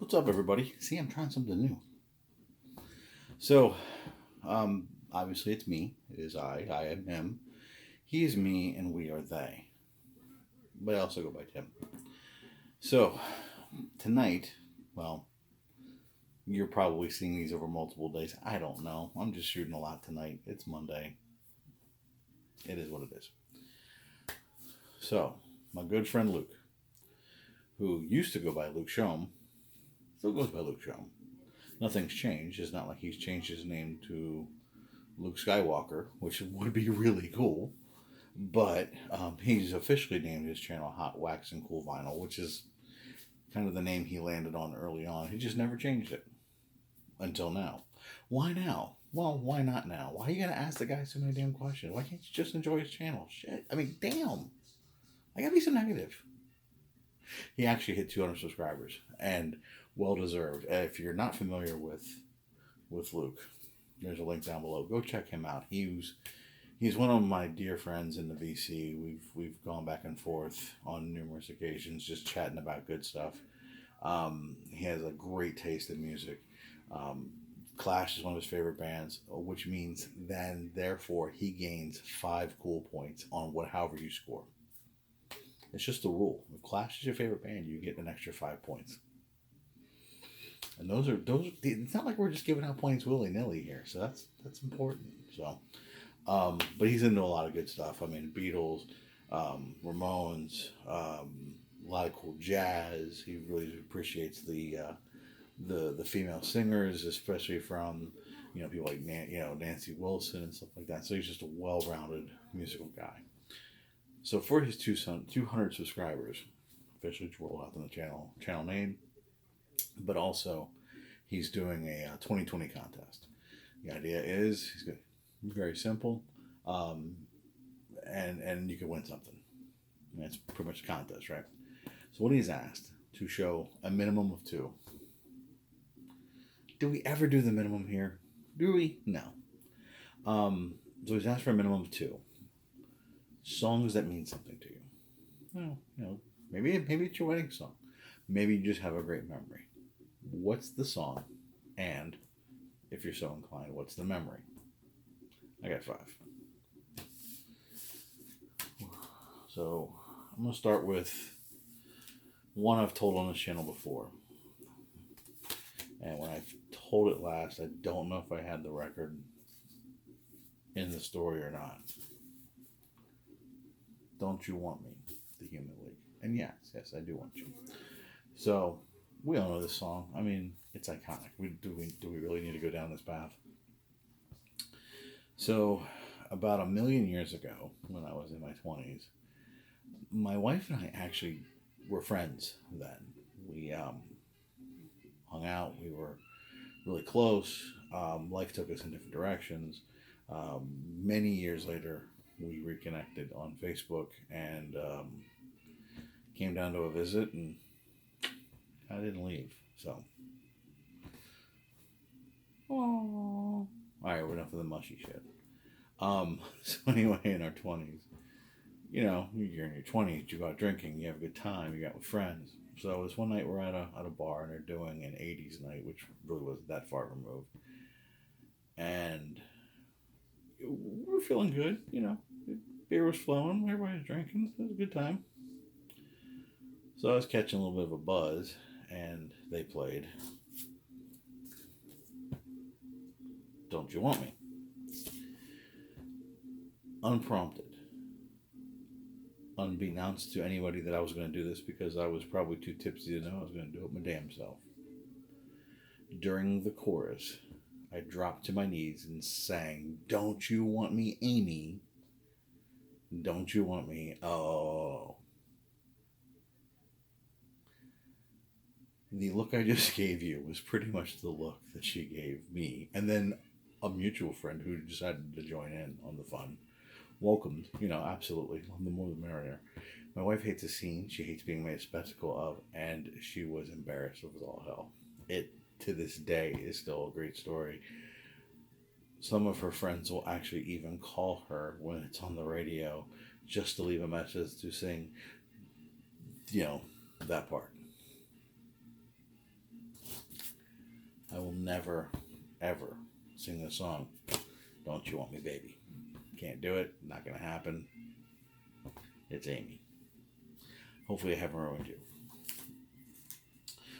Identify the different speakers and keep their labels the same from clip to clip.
Speaker 1: What's up, everybody? See, I'm trying something new. So, obviously, it's me. It is I. I am him. He is me, and we are they. But I also go by Tim. So, tonight, well, you're probably seeing these over multiple days. I don't know. I'm just shooting a lot tonight. It's Monday. It is what it is. So, my good friend Luke, who used to go by Luke Shom, still goes by Luke Shom. Nothing's changed. It's not like he's changed his name to Luke Skywalker, which would be really cool. But he's officially named his channel Hot Wax and Cool Vinyl, which is kind of the name he landed on early on. He just never changed it until now. Why now? Well, why not now? Why are you gonna ask the guy so many damn questions? Why can't you just enjoy his channel? Shit. I mean, damn. I gotta be so negative. He actually hit 200 subscribers, and well deserved. If you're not familiar with Luke, there's a link down below. Go check him out. He's one of my dear friends in the VC. We've gone back and forth on numerous occasions, just chatting about good stuff. He has a great taste in music. Um, Clash is one of his favorite bands, which means then therefore he gains 5 cool points on however you score. It's just the rule. If Clash is your favorite band, you get an extra 5 points. And those. It's not like we're just giving out points willy nilly here, so that's important. So, but he's into a lot of good stuff. I mean, Beatles, Ramones, a lot of cool jazz. He really appreciates the female singers, especially from people like Nancy Wilson and stuff like that. So he's just a well-rounded musical guy. So for his 200 subscribers, officially rolled out on the channel name, but also he's doing a 2020 contest. The idea is very simple, and you can win something. That's pretty much a contest, right? So what he's asked to show a minimum of 2. Do we ever do the minimum here? Do we? No. So he's asked for a minimum of 2 songs that mean something to you. Well, maybe it's your wedding song. Maybe you just have a great memory. What's the song? And if you're so inclined, what's the memory? I got 5. So I'm going to start with one I've told on this channel before. And when I told it last, I don't know if I had the record in the story or not. Don't You Want Me, the Human League. And yes, I do want you. So we all know this song. I mean, it's iconic. Do we really need to go down this path? So about 1,000,000 years ago, when I was in my 20s, my wife and I actually were friends then. We hung out. We were really close. Life took us in different directions. Many years later, we reconnected on Facebook and came down to a visit, and I didn't leave. So, all right, we're enough of the mushy shit. So anyway, in our 20s, you're in your 20s, you go out drinking, you have a good time, you got with friends. So this one night we're at a bar and they're doing an 80s night, which really wasn't that far removed. And we're feeling good, beer was flowing, everybody was drinking, it was a good time. So I was catching a little bit of a buzz, and they played Don't You Want Me? Unprompted. Unbeknownst to anybody that I was going to do this, because I was probably too tipsy to know I was going to do it my damn self. During the chorus, I dropped to my knees and sang, Don't You Want Me, Amy? Don't you want me? Oh. The look I just gave you was pretty much the look that she gave me. And then a mutual friend who decided to join in on the fun welcomed, absolutely. The more the merrier. My wife hates a scene. She hates being made a spectacle of, and she was embarrassed. It was all hell. It, to this day, is still a great story. Some of her friends will actually even call her when it's on the radio just to leave a message to sing, that part. never, ever sing the song, Don't You Want Me Baby. Can't do it. Not going to happen. It's Amy. Hopefully I haven't ruined you.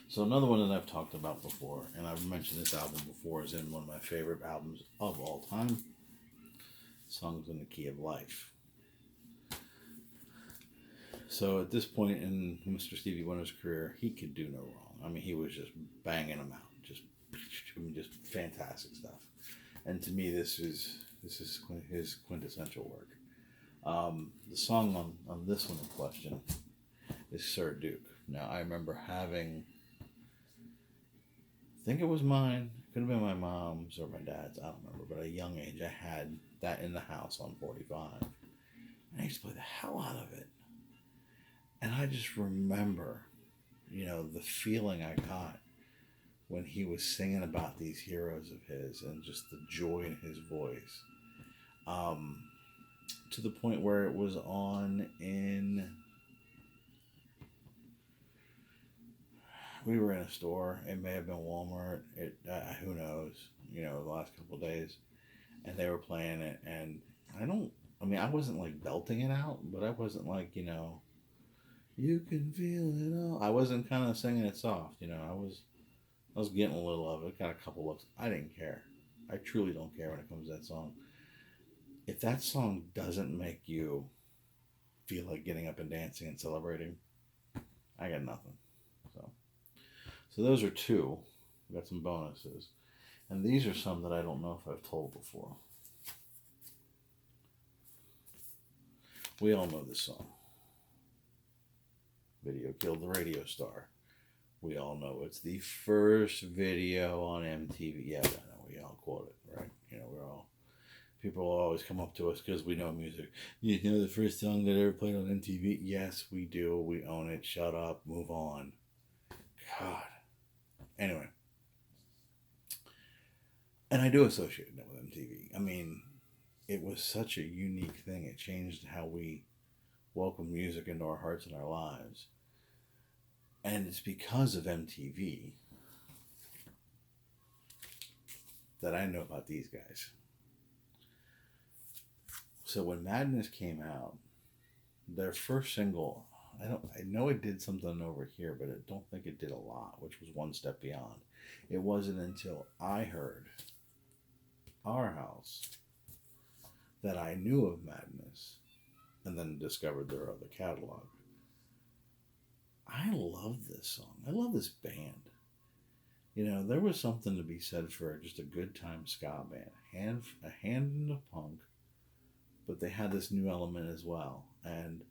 Speaker 1: So another one that I've talked about before, and I've mentioned this album before, is in one of my favorite albums of all time, Songs in the Key of Life. So at this point in Mr. Stevie Wonder's career, he could do no wrong. I mean, he was just banging them out, just fantastic stuff. And to me, this is his quintessential work. The song on this one in question is Sir Duke. Now, I remember having, I think it was mine, could have been my mom's or my dad's, I don't remember, but at a young age, I had that in the house on 45. And I used to play the hell out of it. And I just remember, the feeling I got when he was singing about these heroes of his and just the joy in his voice. To the point where it was on we were in a store. It may have been Walmart. Who knows? The last couple of days, and they were playing it, and I wasn't like belting it out, but I wasn't like, you can feel it all. I wasn't kind of singing it soft, I was getting a little of it. Got a couple looks. I didn't care. I truly don't care when it comes to that song. If that song doesn't make you feel like getting up and dancing and celebrating, I got nothing. So those are two. We got some bonuses. And these are some that I don't know if I've told before. We all know this song. Video Killed the Radio Star. We all know it's the first video on MTV. Yeah, I know, we all quote it, right? People will always come up to us because we know music. You know the first song that ever played on MTV? Yes, we do. We own it. Shut up. Move on. God. Anyway. And I do associate it with MTV. I mean, it was such a unique thing. It changed how we welcome music into our hearts and our lives. And it's because of MTV that I know about these guys. So when Madness came out, their first single, I know it did something over here, but I don't think it did a lot, which was One Step Beyond. It wasn't until I heard Our House that I knew of Madness and then discovered their other catalog. I love this song. I love this band. There was something to be said for just a good time ska band. A hand in the punk, but they had this new element as well. And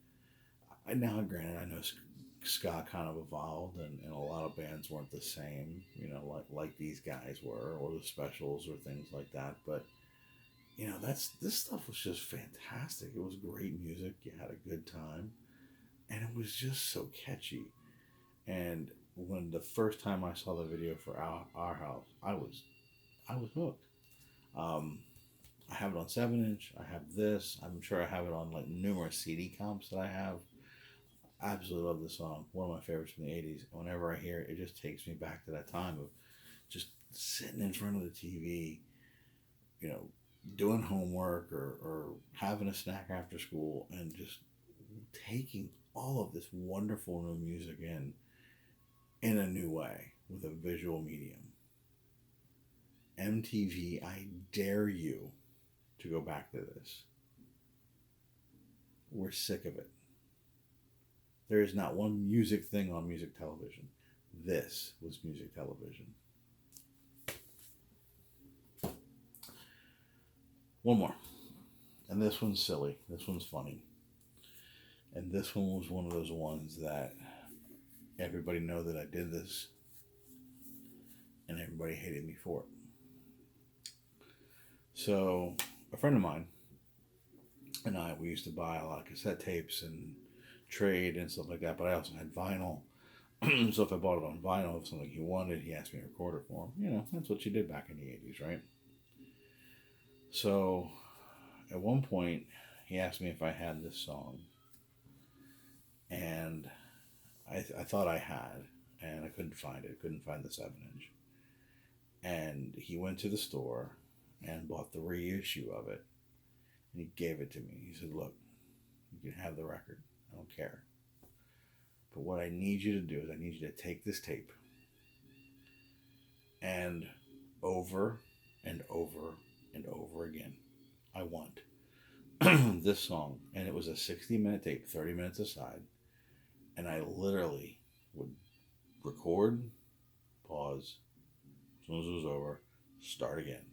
Speaker 1: now, granted, I know ska kind of evolved, and a lot of bands weren't the same, like these guys were, or the Specials or things like that. But this stuff was just fantastic. It was great music. You had a good time. And it was just so catchy. And when the first time I saw the video for Our House, I was hooked. I have it on 7-inch. I have this. I'm sure I have it on like numerous CD comps that I have. I absolutely love this song. One of my favorites from the 80s. Whenever I hear it, it just takes me back to that time of just sitting in front of the TV, doing homework or having a snack after school and just taking all of this wonderful new music in a new way with a visual medium. MTV, I dare you to go back to this. We're sick of it. There is not one music thing on music television. This was music television. One more. And this one's silly. This one's funny. And this one was one of those ones that everybody know that I did this. And everybody hated me for it. So, a friend of mine and I, we used to buy a lot of cassette tapes and trade and stuff like that. But I also had vinyl. So if I bought it on vinyl, if something he wanted, he asked me to record it for him. That's what you did back in the 80s, right? So, at one point, he asked me if I had this song. And I thought I had, and I couldn't find it. Couldn't find the 7-inch. And he went to the store and bought the reissue of it. And he gave it to me. He said, "Look, you can have the record. I don't care. But what I need you to do is I need you to take this tape and over and over and over again, I want this song." And it was a 60-minute tape, 30 minutes aside. And I literally would record, pause, as soon as it was over, start again.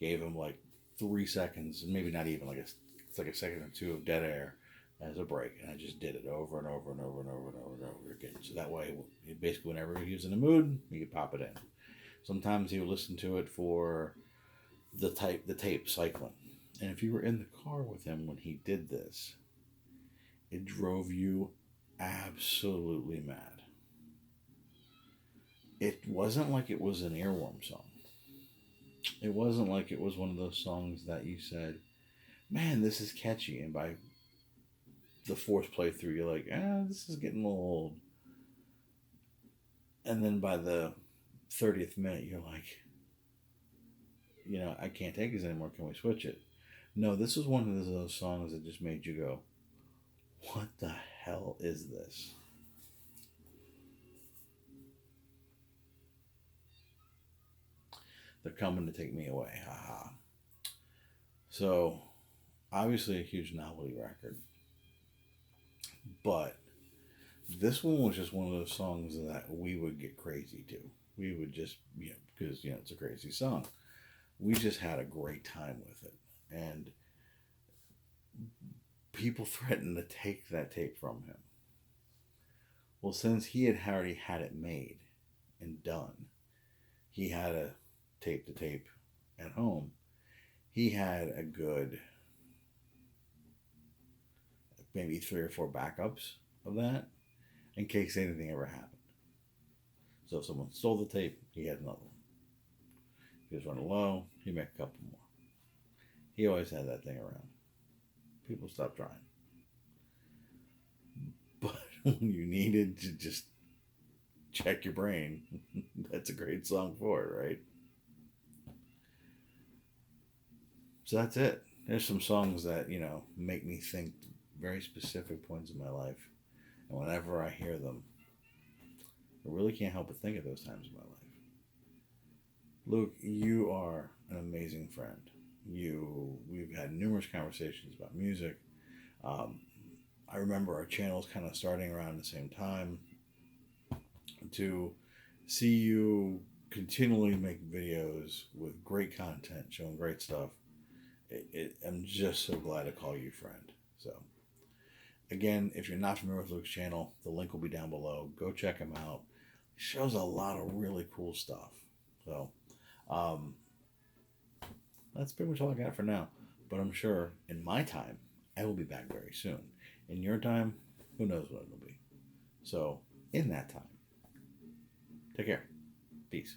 Speaker 1: Gave him like 3 seconds, maybe not even, it's like a second or two of dead air as a break. And I just did it over and over and over and over and over and over again. So that way, basically, whenever he was in the mood, he could pop it in. Sometimes he would listen to it for the tape cycling. And if you were in the car with him when he did this, it drove you absolutely mad. It wasn't like it was an earworm song. It wasn't like it was one of those songs that you said, "Man, this is catchy," and by the fourth playthrough, you're like, "This is getting a little old." And then by the 30th minute, you're like, "I can't take this anymore. Can we switch it?" No, this was one of those songs that just made you go, "What the hell is this?" They're coming to take me away. Haha. So, obviously a huge novelty record. But this one was just one of those songs that we would get crazy to. We would just, because, it's a crazy song. We just had a great time with it. And people threatened to take that tape from him. Well, since he had already had it made and done, he had a tape to tape at home. He had a good maybe 3 or 4 backups of that in case anything ever happened. So if someone stole the tape, he had another one. If he was running low, he'd make a couple more. He always had that thing around. People stopped trying. But when you needed to just check your brain, that's a great song for it, right? So that's it. There's some songs that, make me think very specific points in my life. And whenever I hear them, I really can't help but think of those times in my life. Luke, you are an amazing friend. We've had numerous conversations about music. I remember our channels kind of starting around the same time. To see you continually make videos with great content, showing great stuff, I'm just so glad to call you friend. So, again, if you're not familiar with Luke's channel, the link will be down below. Go check him out. He shows a lot of really cool stuff. So, that's pretty much all I got for now. But I'm sure in my time, I will be back very soon. In your time, who knows what it'll be. So, in that time, take care. Peace.